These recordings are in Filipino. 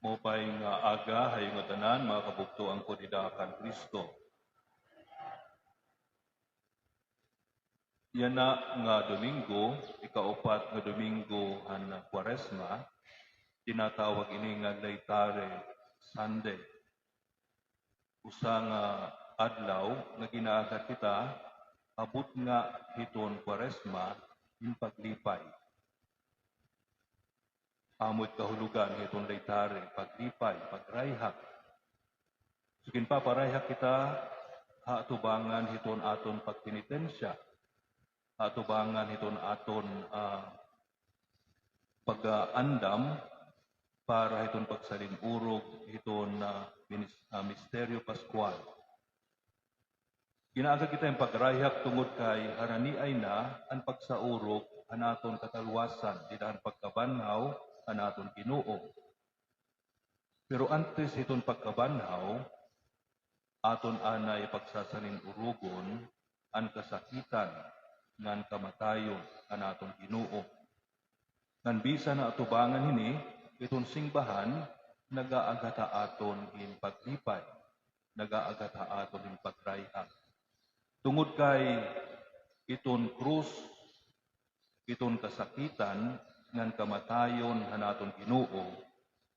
Mopay nga aga hay nga tanan mga kabugtuan ko didakan Kristo. Yan na nga Domingo, ikaupat nga Domingo han Kwaresma, tinatawag ini nga Laetare Sunday. Usa nga adlaw nga ginaaga kita abot nga hiton Kwaresma in paglipay. Amo't kahulugan hiton Laetare, paglipay, pagrayhak. Sugin pa parayhak kita haatubangan hiton aton pagpenitensya. Haatubangan hiton aton pag-andam para hiton pagsalinurog hiton misteryo Pascual. Ginaaga kita yung pagrayhak tungod kay haraniay na ang pagsaurog anaton katalwasan, didahan pagkabanhaw anaton Ginoo. Pero antes hiton pagkabanhaw, aton anay pagsasalinуrogon ang kasakitan ngan kamatayon anaton Ginoo. Ngan bisa na atubangan hini iton singbahan nagaagata aton in paglipay, nagaagata aton in pagrayhak. Tungod kay iton krus, iton kasakitan ngan kamatayon anaton Ginoo,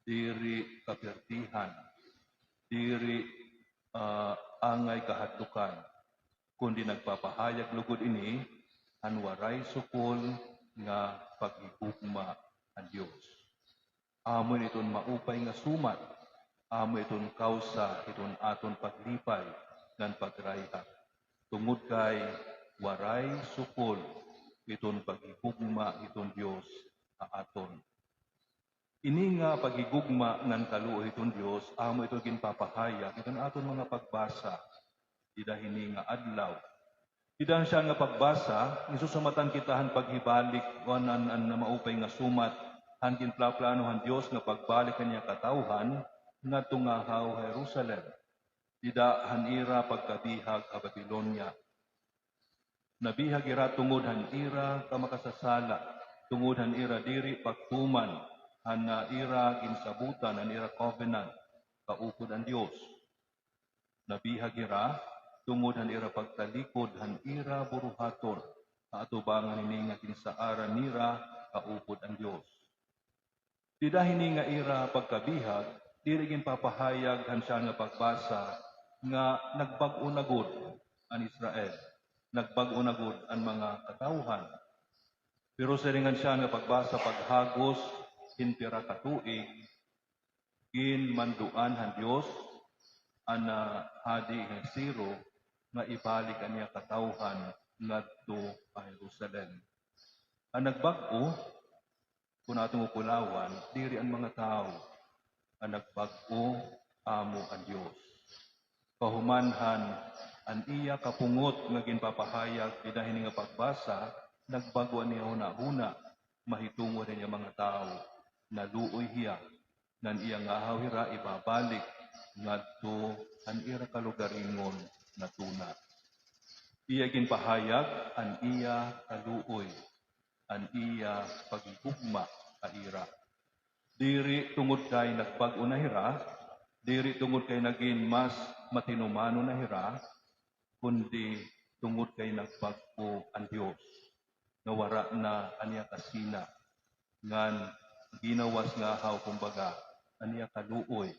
diri kapirtihan, diri angay kahadlukan, kundi nagpapahayag lugod ini ang waray sukol nga paghigugma ang Dios. Amon iton maupay nga sumat, amon iton kausa iton aton paglipay ngan pagrayhak. Tungod kay waray sukol iton paghigugma iton Dios aton. Ini nga paghigugma ngan kaluoy iton Dios, amo ito ginpapahayag iton aton mga pagbasa ida hini nga adlaw. Ida siya nga pagbasa, isusamatan kitahan paghibalik wanan an maupay nga sumat han ginplaplanohan Dios nga pagbalik kaniya katawhan ngadto nga haw Jerusalem. Ida hanira pagkabihag a Babilonia. Nabihag ira tungod han ira ka makasasala, tungod han ira diri pagtuman, han ira ginsabutan, han ira covenant, kaupod ang Dios. Nabihag ira tungod han ira pagtalikod, han ira buruhaton, kaatubangan ini nga kinsaaran nira kaupod ang Dios. Dida hini nga ira pagkabihag, diri ginpapahayag han siya nga pagbasa nga nagbag-o na gud ang Israel, nagbag-o na gud ang mga katawhan. Pero sa ringan siya nga pagbasa paghagos hinpira katuig, ginmanduan han Dios ang hadi nga Siro nga ibalik aniya katawhan ngadto a Jerusalem. Ang nagbag-o kung atong ukulawan, diri ang mga tao. Ang nagbag-o amo ang Dios. Kahumanhan ang iya kapungot nga ginpapahayag didahini nga pagbasa, nagbago niya huna-huna, mahitungo niya mga tao, naluoy hiya, nan iya nga hawira ibabalik, ngadto ang ira kalugaringon na tuna. Iya ginpahayag, ang iya kaluoy, ang iya paghigugma kaira. Diri tungod kay nagbago na hira, diri tungod kay naging mas matinumano na hira, kundi tungod kay nagbago ang Dios. Nawara na aniya kasina, ngan ginawas nga haw kumbaga, aniya kaluoy,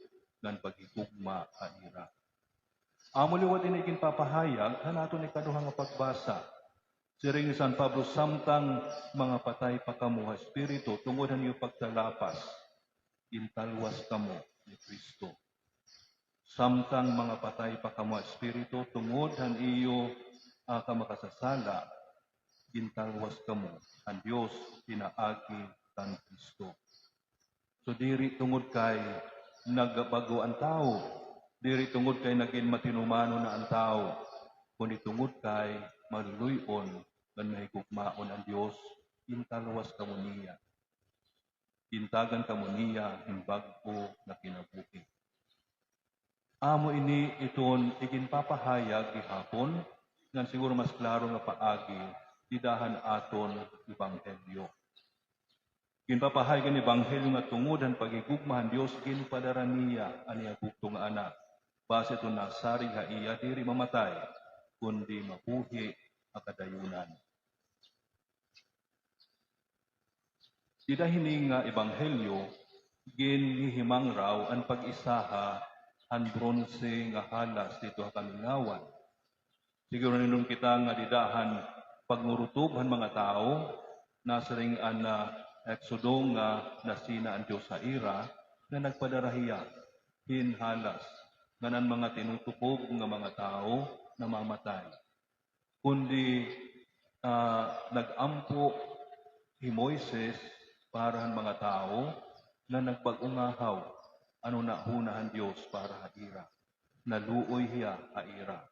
ngan paghigugma kaira. Amo liwat ini ginpapahayag, hanaton ni kaduha nga pagbasa. Siring San Pablo, samtang mga patay pa kamo ha Espiritu, tungod niyo pagtalapas, intalwas kamo ni Kristo. Samtang mga patay pa kamo Espiritu, tungod han iyo ka makasasala, gintalwas kamo ang Dios pinaagi kan Kristo. So diri tungod kay nagbago ang tao, diri tungod kay naging matinumano na ang tao, kundi tungod kay maluluyon ngan mahigugmaon ang Dios, gintalwas kamo niya. Gintagan kamo niya himbag-o na kinabuhi. Amo ini iton iginpapahayag gihapon ngan siguro mas klaro nga paagi didahan aton ebanghelyo. Ginpapahay kan ebanghelyo nga tungod han pagigugmahan Dios ginpadara niya aniya bugto nga anak. Base ito nasarig ha iya diri mamatay, kundi mabuhi ang kadayunan. Dida hini nga ebanghelyo, ginhihimang raw ang pag-isaha ang bronze nga halas dito ha kamingawan. Siguro ninong kita nga didahan pagnurutob han mga tao, nasaring an Exodo nga nasina ang Diyos sa ira, na nagpadarahiya, hinhalas, nga ng mga tinutukob nga mga tao na mamatay. Kundi nagampo si Moises para han mga tao na nagbagungahaw, ano na hunahan Diyos para haira. Naluoy hiya haira.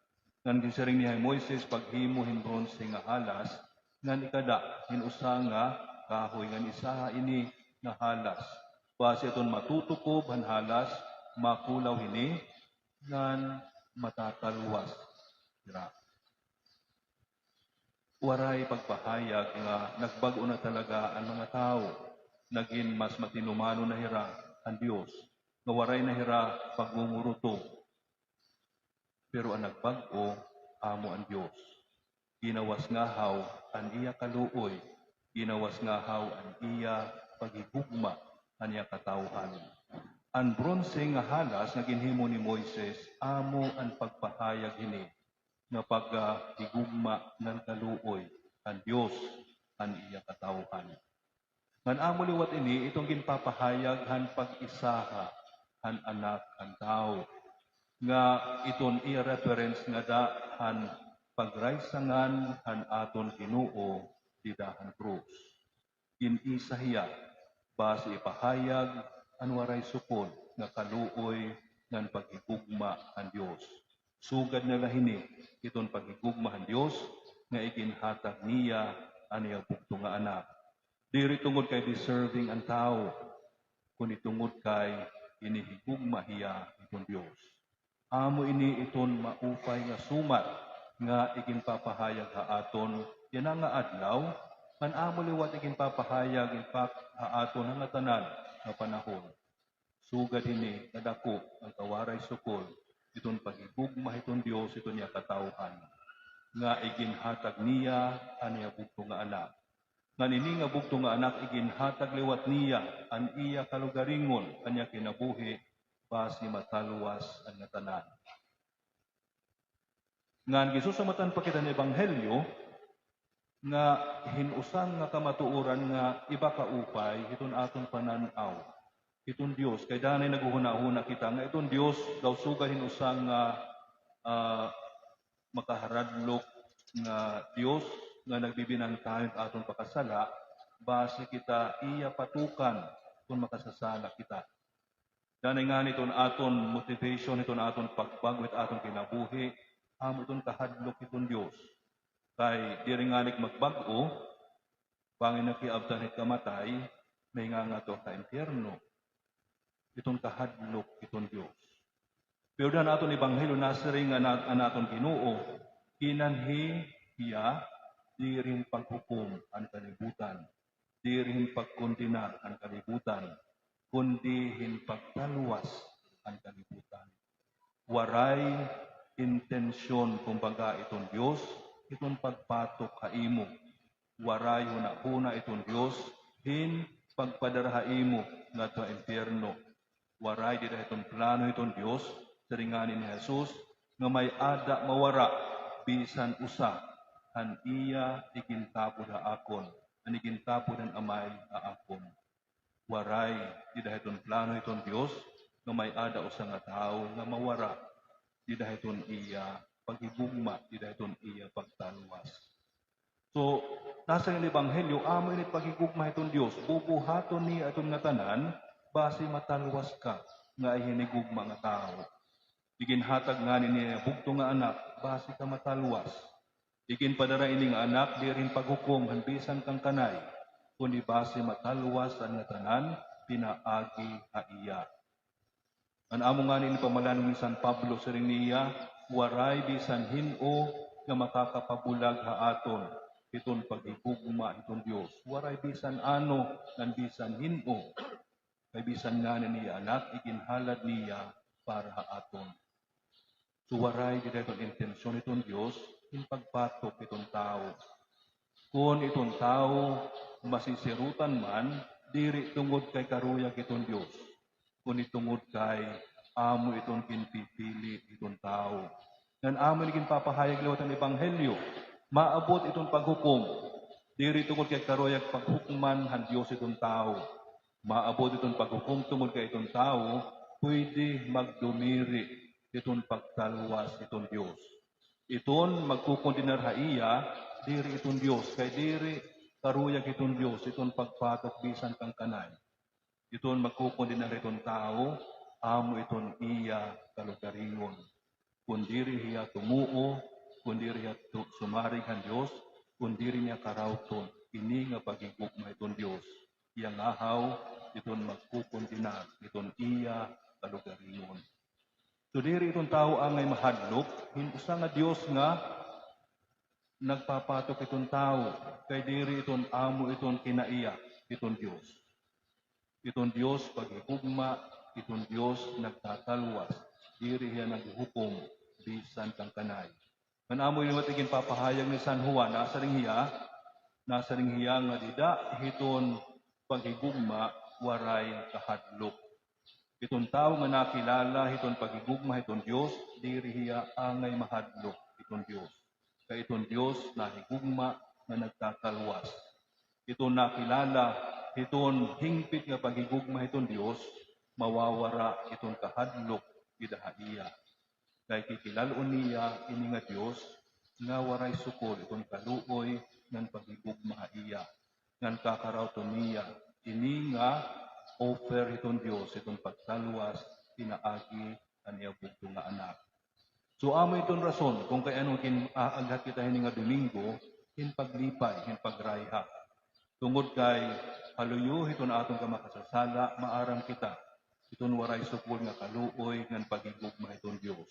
Ngan gisaring niya Moises paghimo hin bronze nga halas, ngan ikada hinusa nga kahoy ngan isaha ini nga halas. Base iton matutukob han halas, makulaw hini, ngan matatalwas. Waray pagpahayag nga nagbago na talaga ang mga tao. Naging mas matinumano na hira ang Diyos. Nga waray na hira pagmumuruto. Pero ang nagbago, amo ang Diyos. Ginawas ngahaw ang iya kaluoy. Ginawas ngahaw ang iya paghigugma ang iya katawhan. Ang bronze nga halas nga ginhimo ni Moises, amo ang pagpahayag hini nga paghigugma ng kaluoy ang Diyos ang iya katawhan. Ngan amo liwat ini, itong ginpapahayag han pag-isaha han anak ang tao. Nga iton i-reference nga da han pagraysangan han aton Ginoo didahan krus. Inisa hiya, base ipahayag ang waray sukod nga kaluoy ng paghigugma ang Diyos. Sugad na lahini, iton paghigugma ang Diyos nga iginhatag niya aniya bugto nga anak. Diri tungod kay deserving ang tao, kundi tungod kay inihigugma hiya iton Diyos. Amo ini iton maupay nga sumat nga iginpapahayag ha aton yan nga adlaw, man amo liwat iginpapahayag ha aton nga tanan nga panahon. Sugad ini kadako ang kawaray sukol, iton paghigugma iton Dios iton niya katawhan nga iginhatag niya aniya bugto nga anak. Nga nini nga bugto nga anak iginhatag liwat niya an iya kalugaringon kanya kinabuhi basi matalwas ang tanan. Ngan gisusumatan pa kita ng ebanghelyo nga hinusang nga kamatuoran nga iba ka upay iton aton pananaw. Iton Dios kay danay naguhuna-huna kita nga iton Dios daw sugad hinusang nga makaharadlok nga Dios nga nagbibinantayon aton pakasala base kita iya patukan kung makasasala kita. Danay nga niton aton motivation, iton aton pagbago, aton kinabuhi, amo iton kahadlok iton Dios. Kay diri nga magbago, pangin nakiabtan hit kamatay, may nga to ka impyerno. Iton kahadlok iton Dios. Pero dan aton ebanghelyo nasaring nga aton Ginoo, kinanhi hiya dirin paghukom ang kalibutan, dirin pagkondina ang kalibutan, kundi hinpagtalwas ang kalibutan. Waray intensyon kumbaga iton Dios, iton pagpatok haimo. Waray huna-huna iton Dios, pagpadarahaimo nga to impyerno. Waray dida iton plano iton Dios, saringanin ni Jesus, nga may ada mawara, bisan usa, han iya igintapod ha akon, han igintapod ang amay ha akon. Waray, dida iton plano iton Dios, nga may ada usa nga tao nga mawara, dida iton iya paghigugma, dida iton iya pagtalwas. So, nasa yung ebanghelyo, amo init paghigugma iton Dios, bubuhaton niya iton nga tanan, base matalwas ka, nga ihinigugma nga tao. Iginhatag nga niya bugto nga anak, base ka matalwas. Iginpadara ini nga anak, di rin paghukom, hanbisan kang kanay, kundi base matalwas ang nga tanan, pinaagi haiya. Ang amo nga ni pamalan ni San Pablo sa rin niya, waray bisan hino nga makakapabulag ha aton, iton paghigugma iton Dios. Waray bisan ano ngan bisan hino, kay bisan nga na niya anak iginhalad niya para aton. So waray gid iton intensyon iton Dios in pagpatok iton tao. Kung iton tao masisirutan man, diri tungod kay karuyag iton Dios. Kung itungod kay amo iton pinpipili iton tao. Nan amo naging papahayag lewat ang ebanghelyo, maabot iton paghukom. Diri tungod kay karuyag paghukuman han Dios iton tao. Maabot iton paghukom tungod kay iton tao, pwede magdumiri iton pagtalwas iton Dios. Iton magkukondenar iya, diri iton Dios, kay diri karuyag iton Dios, iton pagpatok bisan kang kanay. Iton magkukondenar iton tao, amo iton iya kalugaringon. Kung diri hiya tumuo, kung diri hiya sumarig han Dios, kung diri niya karawton, ini nga pagigugma iton Dios. Iyang ahaw, iton magkukondenar, iton iya kalugaringon. So diri itong tao angay mahadlok, usa nga Dios nga nagpapatok itong tao, kay diri itong amo itong kinaiya, itong Dios. Itong Dios paghigugma, itong Dios nagtatalwas, diri hiya naghuhukom, bisan kang kanay. Man amo yung matiging papahayag ni San Juan, nasa ring hiya nga dida, hiton paghigugma, waray kahadlok. Itong tao nga nakilala, itong pagigugma, itong Diyos, diri hiya angay mahadlok, itong Diyos. Kaya itong Diyos nahigugma na nagtatalwas. Itong nakilala, itong hingpit nga pagigugma, itong Diyos, mawawara itong kahadlok, idahaiya. Kaya kikilaloon niya, ini nga Diyos, nga waray sukol, itong kaluoy, ng pagigugma iya. Ngan kakarawton niya, ini nga offer itong Diyos, itong pagtalwas, pinaagi, ang iyabugto nga anak. So amo itong rason, kung kay anong aghat kita hini nga Domingo, hinpaglipay, hinpagrayha. Tungod kay haluyo, itong atong kamakasasala, maaram kita. Itong waray sukol nga kaluoy, ng pagigugma itong Diyos.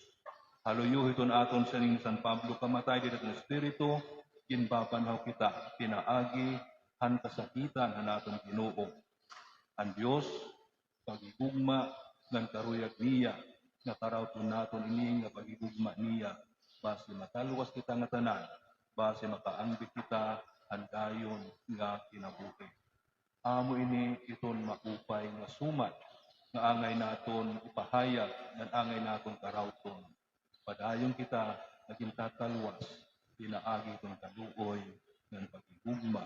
Haluyo, itong aton sa ning San Pablo, kamatay dito ng Espiritu, kinbabanhaw kita, pinaagi, han kasakitan, han atong Ginoo. Ang Diyos, pagigugma, ng karuyag niya, nga karawton naton ini nga pagigugma niya, base matalwas kita nga tanan, base makaangbit kita, handayon nga kinabuhi. Amo ini iton maupay nga sumat, nga angay naton ipahayag, nga angay naton karawton. Padayon kita, naging tatalwas, pinaagi itong kaluoy, ng pagigugma,